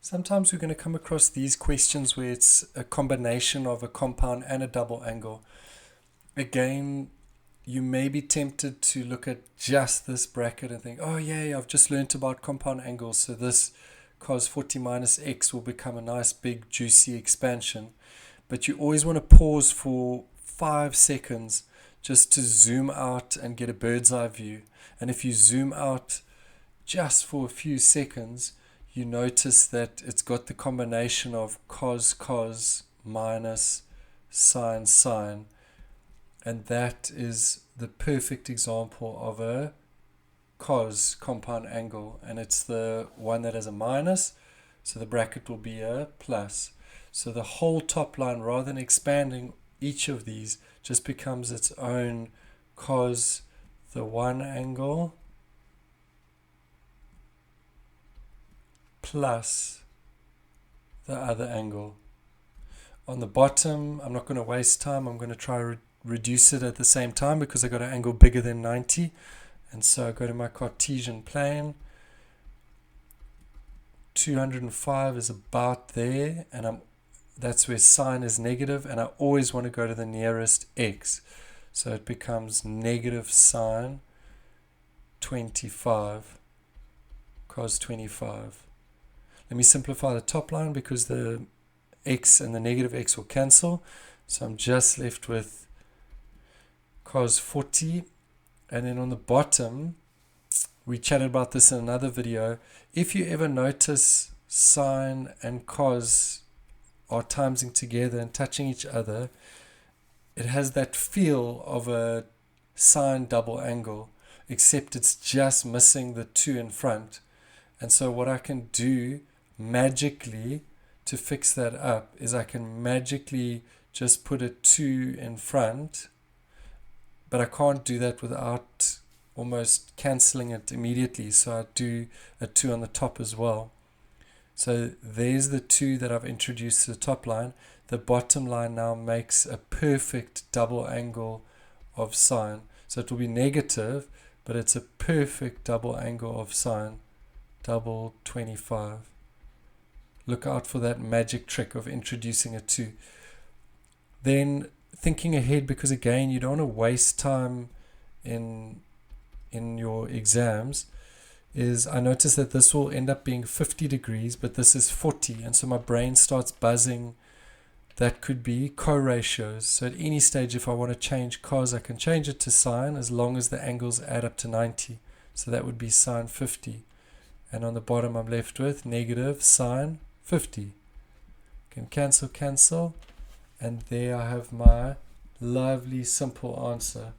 Sometimes we're going to come across these questions where it's a combination of a compound and a double angle. Again, you may be tempted to look at just this bracket and think, oh yeah, I've just learnt about compound angles, so this cos 40 minus x will become a nice big juicy expansion. But you always want to pause for 5 seconds just to zoom out and get a bird's eye view. And if you zoom out just for a few seconds, you notice that it's got the combination of cos minus sine, and that is the perfect example of a cos compound angle, and it's the one that has a minus, so the bracket will be a plus. So the whole top line, rather than expanding each of these, just becomes its own cos the one angle plus the other angle. On the bottom, I'm not going to waste time. I'm going to try reduce it at the same time because I got an angle bigger than 90. And so I go to my Cartesian plane. 205 is about there, and that's where sine is negative, and I always want to go to the nearest x. So it becomes negative sine 25 cos 25. Let me simplify the top line because the x and the negative x will cancel. So I'm just left with cos 40. And then on the bottom, we chatted about this in another video. If you ever notice sine and cos are timesing together and touching each other, it has that feel of a sine double angle, except it's just missing the 2 in front. And so what I can do magically to fix that up is I can magically just put a 2 in front, but I can't do that without almost cancelling it immediately, so I do a 2 on the top as well. So there's the 2 that I've introduced to the top line. The bottom line now makes a perfect double angle of sine. So it will be negative, but it's a perfect double angle of sine, double 25. Look out for that magic trick of introducing a 2. Then thinking ahead, because again, you don't want to waste time in your exams, is I notice that this will end up being 50 degrees, but this is 40. And so my brain starts buzzing. That could be co-ratios. So at any stage, if I want to change cos, I can change it to sine as long as the angles add up to 90. So that would be sine 50. And on the bottom, I'm left with negative sine 50. Can cancel, and there I have my lovely simple answer.